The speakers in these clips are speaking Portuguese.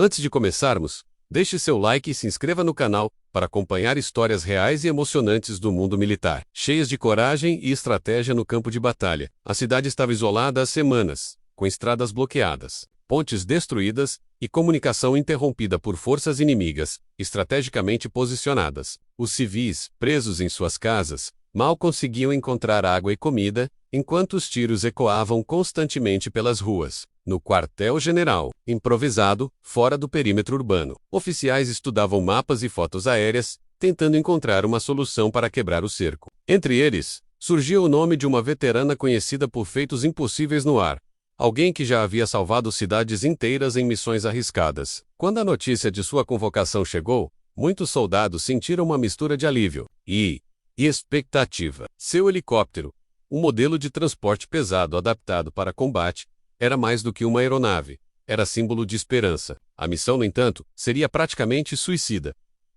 Antes de começarmos, deixe seu like e se inscreva no canal para acompanhar histórias reais e emocionantes do mundo militar. Cheias de coragem e estratégia no campo de batalha, a cidade estava isolada há semanas, com estradas bloqueadas, pontes destruídas e comunicação interrompida por forças inimigas, estrategicamente posicionadas. Os civis, presos em suas casas, mal conseguiam encontrar água e comida, enquanto os tiros ecoavam constantemente pelas ruas. No quartel-general, improvisado, fora do perímetro urbano, oficiais estudavam mapas e fotos aéreas, tentando encontrar uma solução para quebrar o cerco. Entre eles, surgiu o nome de uma veterana conhecida por feitos impossíveis no ar. Alguém que já havia salvado cidades inteiras em missões arriscadas. Quando a notícia de sua convocação chegou, muitos soldados sentiram uma mistura de alívio e expectativa. Seu helicóptero, um modelo de transporte pesado adaptado para combate, era mais do que uma aeronave. Era símbolo de esperança. A missão, no entanto, seria praticamente suicida.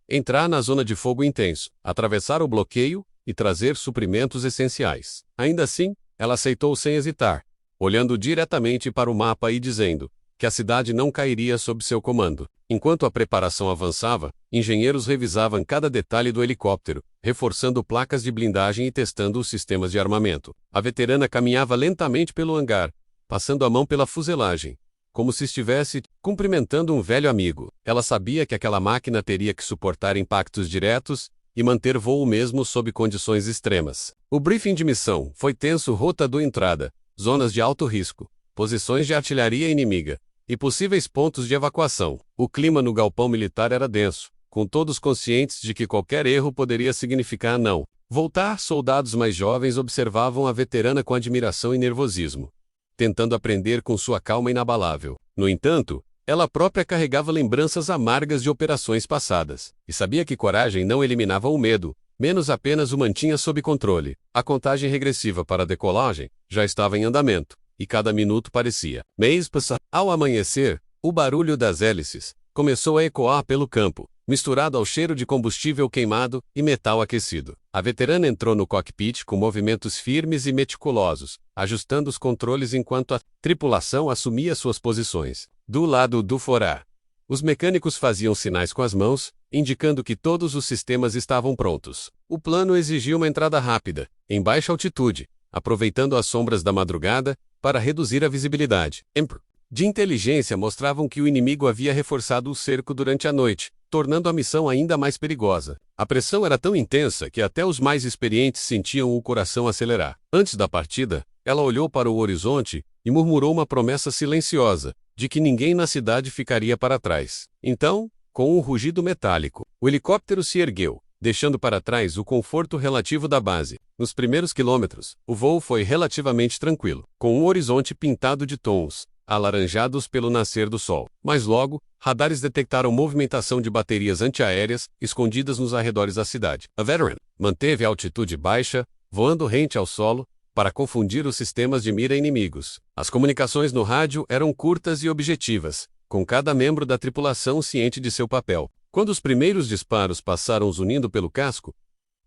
Entrar na zona de fogo intenso, atravessar o bloqueio e trazer suprimentos essenciais. Ainda assim, ela aceitou sem hesitar, olhando diretamente para o mapa e dizendo que a cidade não cairia sob seu comando. Enquanto a preparação avançava, engenheiros revisavam cada detalhe do helicóptero, reforçando placas de blindagem e testando os sistemas de armamento. A veterana caminhava lentamente pelo hangar, passando a mão pela fuselagem, como se estivesse cumprimentando um velho amigo. Ela sabia que aquela máquina teria que suportar impactos diretos e manter voo mesmo sob condições extremas. O briefing de missão foi tenso: rota do entrada, zonas de alto risco, posições de artilharia inimiga e possíveis pontos de evacuação. O clima no galpão militar era denso, com todos conscientes de que qualquer erro poderia significar não voltar. Soldados mais jovens observavam a veterana com admiração e nervosismo, tentando aprender com sua calma inabalável. No entanto, ela própria carregava lembranças amargas de operações passadas, e sabia que coragem não eliminava o medo, menos apenas o mantinha sob controle. A contagem regressiva para a decolagem já estava em andamento, e cada minuto parecia mês passar. Ao amanhecer, o barulho das hélices começou a ecoar pelo campo, misturado ao cheiro de combustível queimado e metal aquecido. A veterana entrou no cockpit com movimentos firmes e meticulosos, ajustando os controles enquanto a tripulação assumia suas posições. Do lado do forá, os mecânicos faziam sinais com as mãos, indicando que todos os sistemas estavam prontos. O plano exigia uma entrada rápida, em baixa altitude, aproveitando as sombras da madrugada para reduzir a visibilidade. De inteligência mostravam que o inimigo havia reforçado o cerco durante a noite, tornando a missão ainda mais perigosa. A pressão era tão intensa que até os mais experientes sentiam o coração acelerar. Antes da partida, ela olhou para o horizonte e murmurou uma promessa silenciosa, de que ninguém na cidade ficaria para trás. Então, com um rugido metálico, o helicóptero se ergueu, deixando para trás o conforto relativo da base. Nos primeiros quilômetros, o voo foi relativamente tranquilo, com um horizonte pintado de tons alaranjados pelo nascer do sol. Mas logo, radares detectaram movimentação de baterias antiaéreas escondidas nos arredores da cidade. A veteran manteve a altitude baixa, voando rente ao solo, para confundir os sistemas de mira inimigos. As comunicações no rádio eram curtas e objetivas, com cada membro da tripulação ciente de seu papel. Quando os primeiros disparos passaram zunindo pelo casco,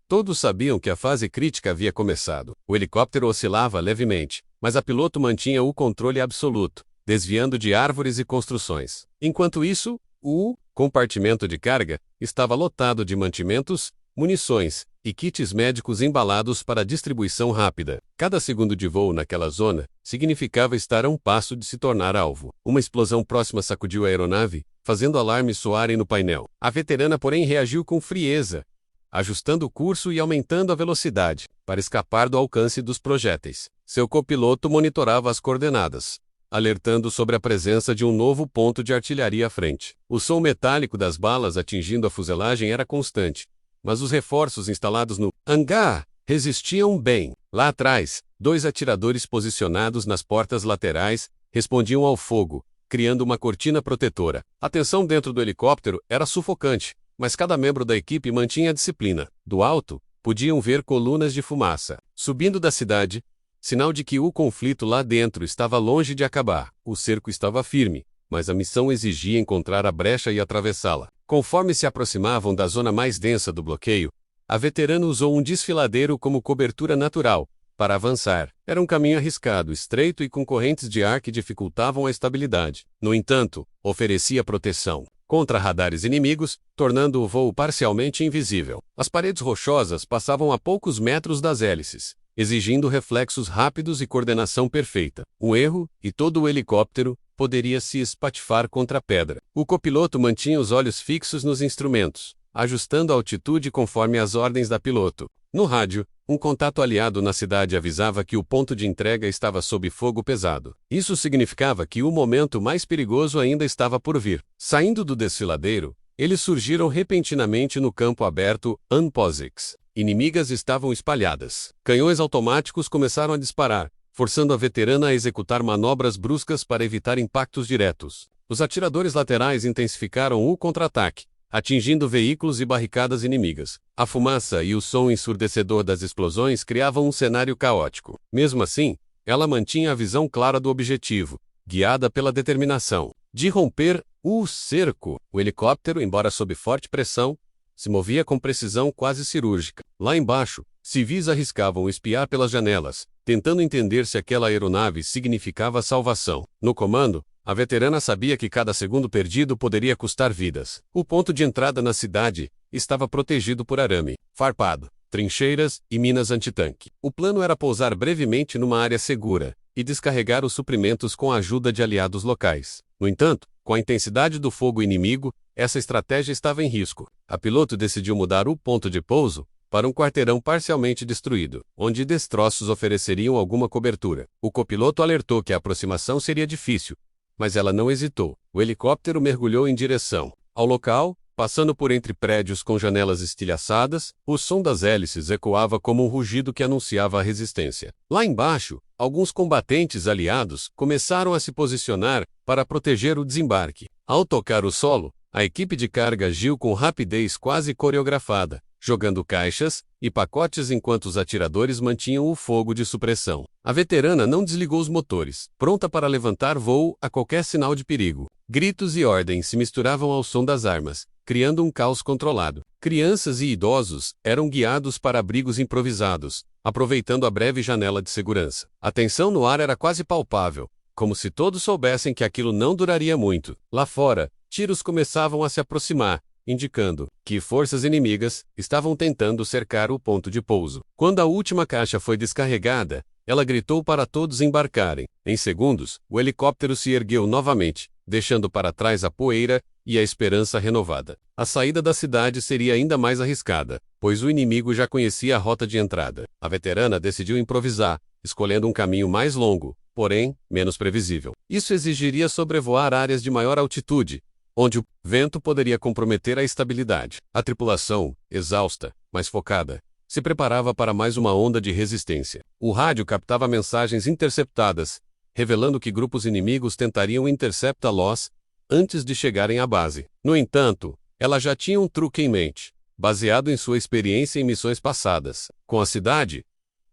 todos sabiam que a fase crítica havia começado. O helicóptero oscilava levemente, mas a piloto mantinha o controle absoluto, desviando de árvores e construções. Enquanto isso, o compartimento de carga estava lotado de mantimentos, munições e kits médicos embalados para distribuição rápida. Cada segundo de voo naquela zona significava estar a um passo de se tornar alvo. Uma explosão próxima sacudiu a aeronave, fazendo alarmes soarem no painel. A veterana, porém, reagiu com frieza, ajustando o curso e aumentando a velocidade, para escapar do alcance dos projéteis. Seu copiloto monitorava as coordenadas, alertando sobre a presença de um novo ponto de artilharia à frente. O som metálico das balas atingindo a fuselagem era constante, mas os reforços instalados no hangar resistiam bem. Lá atrás, 2 atiradores posicionados nas portas laterais respondiam ao fogo, criando uma cortina protetora. A tensão dentro do helicóptero era sufocante, mas cada membro da equipe mantinha a disciplina. Do alto, podiam ver colunas de fumaça subindo da cidade, sinal de que o conflito lá dentro estava longe de acabar. O cerco estava firme, mas a missão exigia encontrar a brecha e atravessá-la. Conforme se aproximavam da zona mais densa do bloqueio, a veterana usou um desfiladeiro como cobertura natural, para avançar. Era um caminho arriscado, estreito e com correntes de ar que dificultavam a estabilidade. No entanto, oferecia proteção contra radares inimigos, tornando o voo parcialmente invisível. As paredes rochosas passavam a poucos metros das hélices, exigindo reflexos rápidos e coordenação perfeita. Um erro, e todo o helicóptero poderia se espatifar contra a pedra. O copiloto mantinha os olhos fixos nos instrumentos, ajustando a altitude conforme as ordens da piloto. No rádio, um contato aliado na cidade avisava que o ponto de entrega estava sob fogo pesado. Isso significava que o momento mais perigoso ainda estava por vir. Saindo do desfiladeiro, eles surgiram repentinamente no campo aberto Unposix. Inimigas estavam espalhadas. Canhões automáticos começaram a disparar, forçando a veterana a executar manobras bruscas para evitar impactos diretos. Os atiradores laterais intensificaram o contra-ataque, atingindo veículos e barricadas inimigas. A fumaça e o som ensurdecedor das explosões criavam um cenário caótico. Mesmo assim, ela mantinha a visão clara do objetivo, guiada pela determinação de romper o cerco. O helicóptero, embora sob forte pressão, se movia com precisão quase cirúrgica. Lá embaixo, civis arriscavam espiar pelas janelas, tentando entender se aquela aeronave significava salvação. No comando, a veterana sabia que cada segundo perdido poderia custar vidas. O ponto de entrada na cidade estava protegido por arame farpado, trincheiras e minas antitanque. O plano era pousar brevemente numa área segura e descarregar os suprimentos com a ajuda de aliados locais. No entanto, com a intensidade do fogo inimigo, essa estratégia estava em risco. A piloto decidiu mudar o ponto de pouso para um quarteirão parcialmente destruído, onde destroços ofereceriam alguma cobertura. O copiloto alertou que a aproximação seria difícil, mas ela não hesitou. O helicóptero mergulhou em direção ao local, passando por entre prédios com janelas estilhaçadas. O som das hélices ecoava como um rugido que anunciava a resistência. Lá embaixo, alguns combatentes aliados começaram a se posicionar para proteger o desembarque. Ao tocar o solo, a equipe de carga agiu com rapidez quase coreografada, jogando caixas e pacotes enquanto os atiradores mantinham o fogo de supressão. A veterana não desligou os motores, pronta para levantar voo a qualquer sinal de perigo. Gritos e ordens se misturavam ao som das armas, criando um caos controlado. Crianças e idosos eram guiados para abrigos improvisados, aproveitando a breve janela de segurança. A tensão no ar era quase palpável, como se todos soubessem que aquilo não duraria muito. Lá fora, tiros começavam a se aproximar, indicando que forças inimigas estavam tentando cercar o ponto de pouso. Quando a última caixa foi descarregada, ela gritou para todos embarcarem. Em segundos, o helicóptero se ergueu novamente, deixando para trás a poeira e a esperança renovada. A saída da cidade seria ainda mais arriscada, pois o inimigo já conhecia a rota de entrada. A veterana decidiu improvisar, escolhendo um caminho mais longo, porém, menos previsível. Isso exigiria sobrevoar áreas de maior altitude, onde o vento poderia comprometer a estabilidade. A tripulação, exausta, mas focada, se preparava para mais uma onda de resistência. O rádio captava mensagens interceptadas, revelando que grupos inimigos tentariam interceptá-los antes de chegarem à base. No entanto, ela já tinha um truque em mente, baseado em sua experiência em missões passadas. Com a cidade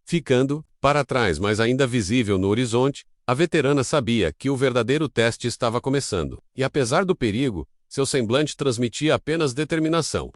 ficando para trás, mas ainda visível no horizonte, a veterana sabia que o verdadeiro teste estava começando. E apesar do perigo, seu semblante transmitia apenas determinação.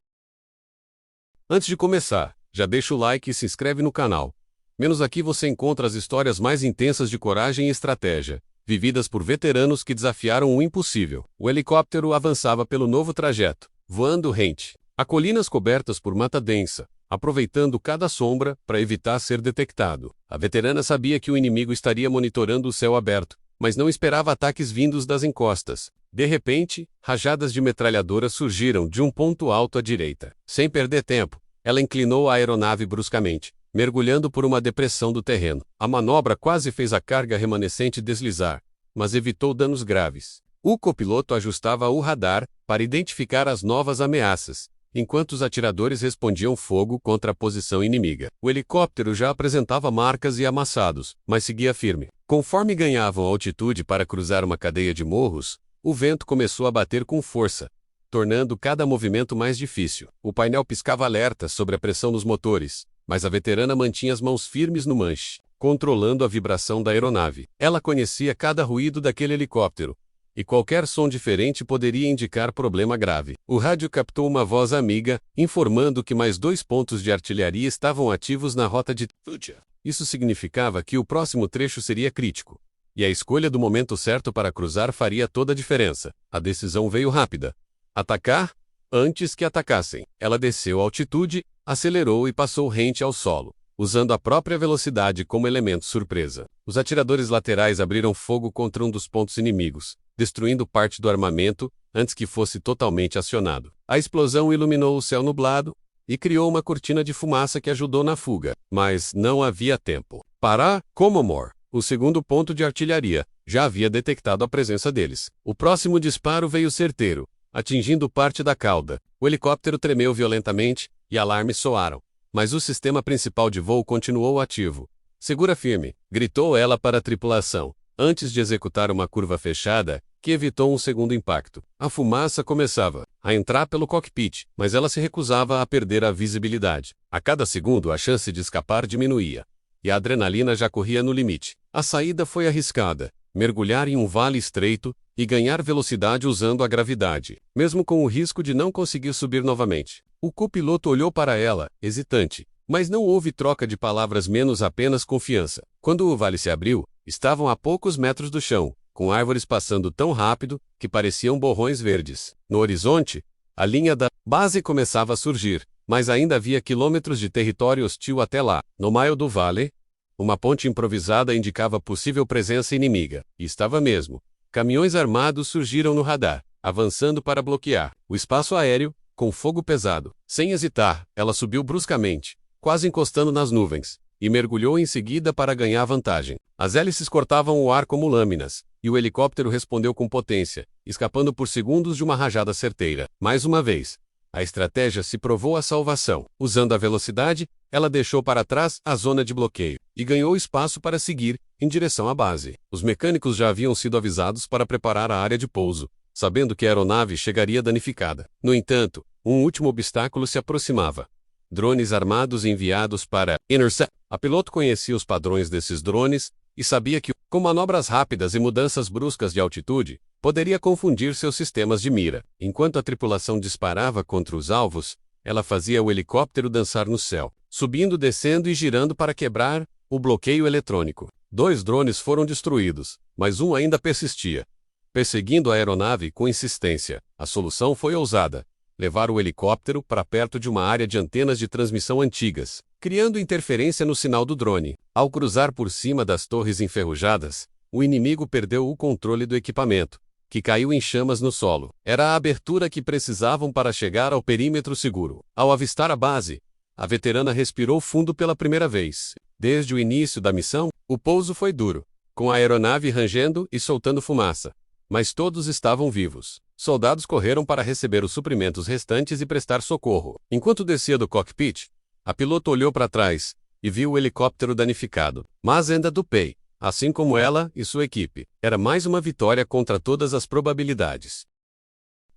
Antes de começar, já deixa o like e se inscreve no canal. Menos aqui você encontra as histórias mais intensas de coragem e estratégia, vividas por veteranos que desafiaram o impossível. O helicóptero avançava pelo novo trajeto, voando rente a colinas cobertas por mata densa, aproveitando cada sombra para evitar ser detectado. A veterana sabia que o inimigo estaria monitorando o céu aberto, mas não esperava ataques vindos das encostas. De repente, rajadas de metralhadora surgiram de um ponto alto à direita. Sem perder tempo, ela inclinou a aeronave bruscamente, mergulhando por uma depressão do terreno. A manobra quase fez a carga remanescente deslizar, mas evitou danos graves. O copiloto ajustava o radar para identificar as novas ameaças, enquanto os atiradores respondiam fogo contra a posição inimiga. O helicóptero já apresentava marcas e amassados, mas seguia firme. Conforme ganhavam altitude para cruzar uma cadeia de morros, o vento começou a bater com força, tornando cada movimento mais difícil. O painel piscava alertas sobre a pressão nos motores, mas a veterana mantinha as mãos firmes no manche, controlando a vibração da aeronave. Ela conhecia cada ruído daquele helicóptero, e qualquer som diferente poderia indicar problema grave. O rádio captou uma voz amiga, informando que mais 2 pontos de artilharia estavam ativos na rota de Fuja. Isso significava que o próximo trecho seria crítico. E a escolha do momento certo para cruzar faria toda a diferença. A decisão veio rápida. Atacar antes que atacassem. Ela desceu a altitude, acelerou e passou rente ao solo, usando a própria velocidade como elemento surpresa. Os atiradores laterais abriram fogo contra um dos pontos inimigos, destruindo parte do armamento antes que fosse totalmente acionado. A explosão iluminou o céu nublado e criou uma cortina de fumaça que ajudou na fuga, mas não havia tempo. Para Comomore, o segundo ponto de artilharia, já havia detectado a presença deles. O próximo disparo veio certeiro, atingindo parte da cauda. O helicóptero tremeu violentamente e alarmes soaram, mas o sistema principal de voo continuou ativo. Segura firme, gritou ela para a tripulação, antes de executar uma curva fechada que evitou um segundo impacto. A fumaça começava a entrar pelo cockpit, mas ela se recusava a perder a visibilidade. A cada segundo a chance de escapar diminuía, e a adrenalina já corria no limite. A saída foi arriscada, mergulhar em um vale estreito e ganhar velocidade usando a gravidade, mesmo com o risco de não conseguir subir novamente. O copiloto olhou para ela, hesitante, mas não houve troca de palavras, menos apenas confiança. Quando o vale se abriu, estavam a poucos metros do chão, com árvores passando tão rápido que pareciam borrões verdes. No horizonte, a linha da base começava a surgir, mas ainda havia quilômetros de território hostil até lá. No meio do vale, uma ponte improvisada indicava possível presença inimiga, e estava mesmo. Caminhões armados surgiram no radar, avançando para bloquear o espaço aéreo com fogo pesado. Sem hesitar, ela subiu bruscamente, quase encostando nas nuvens, e mergulhou em seguida para ganhar vantagem. As hélices cortavam o ar como lâminas, e o helicóptero respondeu com potência, escapando por segundos de uma rajada certeira. Mais uma vez, a estratégia se provou a salvação. Usando a velocidade, ela deixou para trás a zona de bloqueio e ganhou espaço para seguir em direção à base. Os mecânicos já haviam sido avisados para preparar a área de pouso, sabendo que a aeronave chegaria danificada. No entanto, um último obstáculo se aproximava. Drones armados enviados para intercept. A piloto conhecia os padrões desses drones e sabia que, com manobras rápidas e mudanças bruscas de altitude, poderia confundir seus sistemas de mira. Enquanto a tripulação disparava contra os alvos, ela fazia o helicóptero dançar no céu, subindo, descendo e girando para quebrar o bloqueio eletrônico. 2 drones foram destruídos, mas um ainda persistia, perseguindo a aeronave com insistência. A solução foi ousada: levar o helicóptero para perto de uma área de antenas de transmissão antigas, criando interferência no sinal do drone. Ao cruzar por cima das torres enferrujadas, o inimigo perdeu o controle do equipamento, que caiu em chamas no solo. Era a abertura que precisavam para chegar ao perímetro seguro. Ao avistar a base, a veterana respirou fundo pela primeira vez. Desde o início da missão, o pouso foi duro, com a aeronave rangendo e soltando fumaça. Mas todos estavam vivos. Soldados correram para receber os suprimentos restantes e prestar socorro. Enquanto descia do cockpit, a piloto olhou para trás e viu o helicóptero danificado. Mas ainda do Pei, assim como ela e sua equipe, era mais uma vitória contra todas as probabilidades.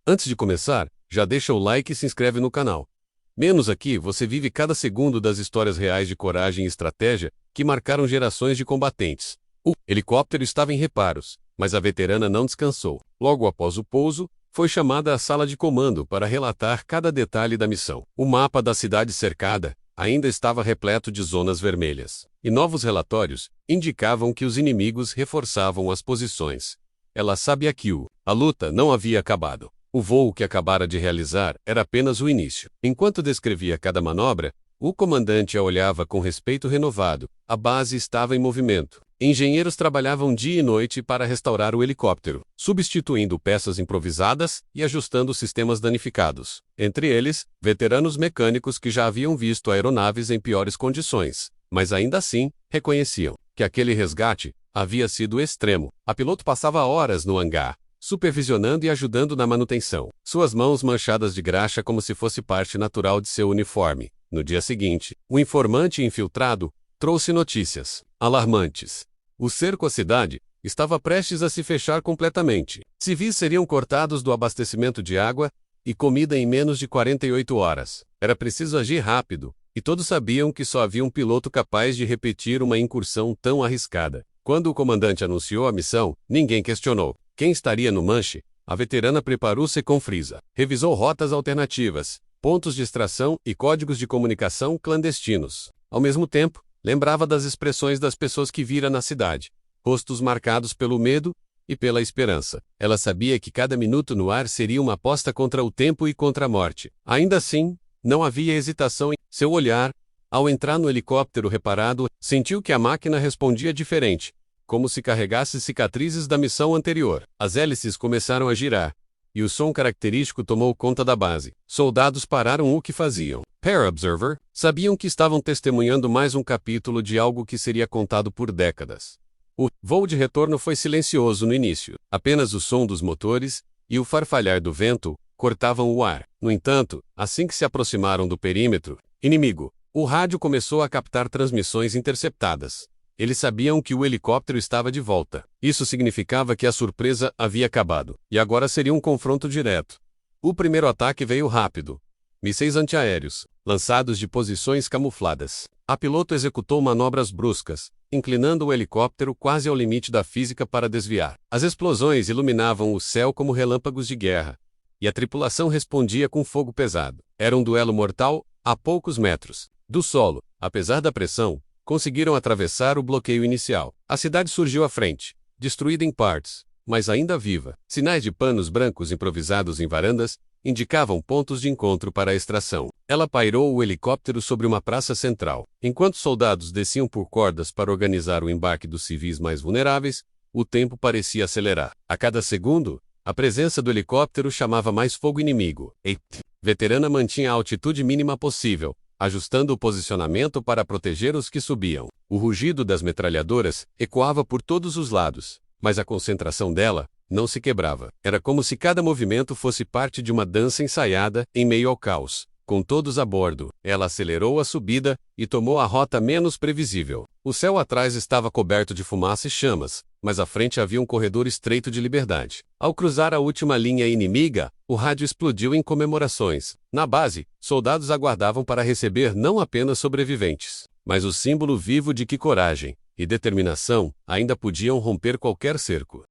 Antes de começar, já deixa o like e se inscreve no canal. Menos aqui você vive cada segundo das histórias reais de coragem e estratégia que marcaram gerações de combatentes. O helicóptero estava em reparos, mas a veterana não descansou. Logo após o pouso, foi chamada à sala de comando para relatar cada detalhe da missão. O mapa da cidade cercada ainda estava repleto de zonas vermelhas, e novos relatórios indicavam que os inimigos reforçavam as posições. Ela sabia que a luta não havia acabado. O voo que acabara de realizar era apenas o início. Enquanto descrevia cada manobra, o comandante a olhava com respeito renovado. A base estava em movimento. Engenheiros trabalhavam dia e noite para restaurar o helicóptero, substituindo peças improvisadas e ajustando sistemas danificados. Entre eles, veteranos mecânicos que já haviam visto aeronaves em piores condições, mas ainda assim, reconheciam que aquele resgate havia sido extremo. A piloto passava horas no hangar, supervisionando e ajudando na manutenção, suas mãos manchadas de graxa como se fosse parte natural de seu uniforme. No dia seguinte, o informante infiltrado trouxe notícias alarmantes. O cerco à cidade estava prestes a se fechar completamente. Civis seriam cortados do abastecimento de água e comida em menos de 48 horas. Era preciso agir rápido, e todos sabiam que só havia um piloto capaz de repetir uma incursão tão arriscada. Quando o comandante anunciou a missão, ninguém questionou quem estaria no manche. A veterana preparou-se com frisa, revisou rotas alternativas, pontos de extração e códigos de comunicação clandestinos. Ao mesmo tempo, Lembrava das expressões das pessoas que vira na cidade, rostos marcados pelo medo e pela esperança. Ela sabia que cada minuto no ar seria uma aposta contra o tempo e contra a morte. Ainda assim, não havia hesitação em seu olhar. Ao entrar no helicóptero reparado, sentiu que a máquina respondia diferente, como se carregasse cicatrizes da missão anterior. As hélices começaram a girar, e o som característico tomou conta da base. Soldados pararam o que faziam. Pair Observer sabiam que estavam testemunhando mais um capítulo de algo que seria contado por décadas. O voo de retorno foi silencioso no início. Apenas o som dos motores e o farfalhar do vento cortavam o ar. No entanto, assim que se aproximaram do perímetro inimigo, o rádio começou a captar transmissões interceptadas. Eles sabiam que o helicóptero estava de volta. Isso significava que a surpresa havia acabado, e agora seria um confronto direto. O primeiro ataque veio rápido. Mísseis antiaéreos, lançados de posições camufladas. A piloto executou manobras bruscas, inclinando o helicóptero quase ao limite da física para desviar. As explosões iluminavam o céu como relâmpagos de guerra, e a tripulação respondia com fogo pesado. Era um duelo mortal, a poucos metros do solo. Apesar da pressão, conseguiram atravessar o bloqueio inicial. A cidade surgiu à frente, destruída em partes, mas ainda viva. Sinais de panos brancos improvisados em varandas indicavam pontos de encontro para a extração. Ela pairou o helicóptero sobre uma praça central. Enquanto soldados desciam por cordas para organizar o embarque dos civis mais vulneráveis, o tempo parecia acelerar. A cada segundo, a presença do helicóptero chamava mais fogo inimigo. A veterana mantinha a altitude mínima possível, ajustando o posicionamento para proteger os que subiam. O rugido das metralhadoras ecoava por todos os lados, mas a concentração dela não se quebrava. Era como se cada movimento fosse parte de uma dança ensaiada em meio ao caos. Com todos a bordo, ela acelerou a subida e tomou a rota menos previsível. O céu atrás estava coberto de fumaça e chamas, mas à frente havia um corredor estreito de liberdade. Ao cruzar a última linha inimiga, o rádio explodiu em comemorações. Na base, soldados aguardavam para receber não apenas sobreviventes, mas o símbolo vivo de que coragem e determinação ainda podiam romper qualquer cerco.